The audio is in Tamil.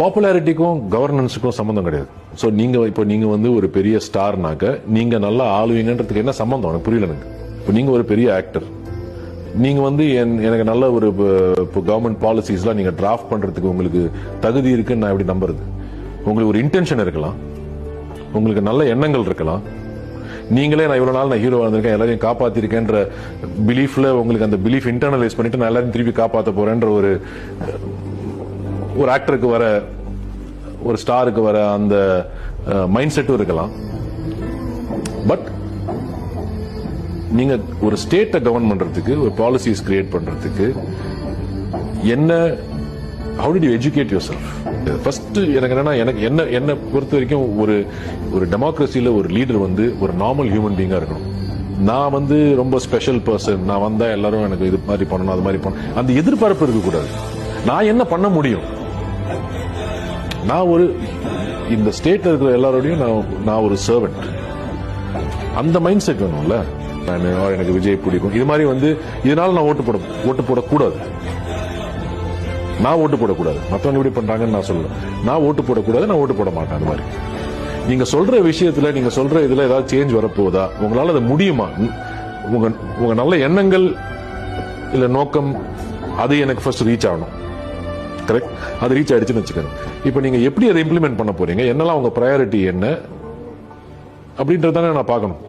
பாப்புலாரிட்டிக்கும் கவர்னன்ஸுக்கும் சம்மந்தம் கிடையாது. ஸோ நீங்க வந்து ஒரு பெரிய ஸ்டார்னாக்க நீங்க நல்லா ஆளுவீங்கன்றதுக்கு என்ன சம்மந்தம் எனக்கு புரியல. எனக்கு இப்போ நீங்க ஒரு பெரிய ஆக்டர், நீங்க வந்து எனக்கு நல்ல ஒரு கவர்மெண்ட் பாலிசிஸ்லாம் நீங்க டிராஃப்ட் பண்றதுக்கு உங்களுக்கு தகுதி இருக்குன்னு நான் எப்படி நம்புறது? உங்களுக்கு ஒரு இன்டென்ஷன் இருக்கலாம், உங்களுக்கு நல்ல எண்ணங்கள் இருக்கலாம். நீங்களே நான் இவ்வளவு நாள் நான் ஹீரோ வந்திருக்கேன், எல்லாரையும் காப்பாத்திருக்கேன்ற பிலீஃப்ல உங்களுக்கு அந்த பிலீஃப் இன்டர்னலைஸ் பண்ணிட்டு நான் எல்லாரையும் திருப்பி காப்பாற்ற போறேன்ற ஒரு ஆக்டருக்கு வர, ஒரு ஸ்டாருக்கு வர அந்த மைண்ட் செட்டும் இருக்கலாம். பட் நீங்க ஒரு ஸ்டேட்டை கவர்ன் பண்றதுக்கு, ஒரு பாலிசிஸ் கிரியேட் பண்றதுக்கு என்ன, how did you educate yourself? First எனக்கு என்னன்னா, என்ன பொறுத்த வரைக்கும் ஒரு டெமோக்ரஸியில ஒரு லீடர் வந்து ஒரு நார்மல் ஹியூமன் பீங்கா இருக்கணும். நான் வந்து ரொம்ப ஸ்பெஷல் பர்சன், நான் வந்தா எல்லாரும் எனக்கு இது மாதிரி பண்ணணும், அது மாதிரி பண்ணணும், அந்த எதிர்பார்ப்பு இருக்கக்கூடாது. நான் என்ன பண்ண முடியும்? நான் இந்த ஸ்டேட்ல இருக்கிற எல்லாரோடையும் நான் ஒரு சர்வெண்ட். அந்த மைண்ட் செட் வேணும்ல. எனக்கு விஜய் பிடிக்கும், இது மாதிரி வந்து இதனால நான் ஓட்டு போடக்கூடாது. நான் ஓட்டு போடக்கூடாது, மற்றவங்க எப்படி பண்றாங்கன்னு நான் சொல்லுவேன். நான் ஓட்டு போடக்கூடாது, நான் ஓட்டு போட மாட்டேன். அந்த மாதிரி நீங்க சொல்ற விஷயத்துல, நீங்க சொல்ற இதுல ஏதாவது சேஞ்ச் வரப்போதா? உங்களால அது முடியுமா? உங்க நல்ல எண்ணங்கள் இல்ல நோக்கம், அது எனக்கு ஃபர்ஸ்ட் ரீச் ஆகணும். கரெக்ட்? அது ரீச் ஆயிடுச்சுன்னு வச்சுக்கோங்க. இப்ப நீங்க எப்படி அதை இம்ப்ளிமெண்ட் பண்ண போறீங்க, என்னெல்லாம் உங்க ப்ரையாரிட்டி என்ன அப்படின்றதானே நான் பார்க்கணும்.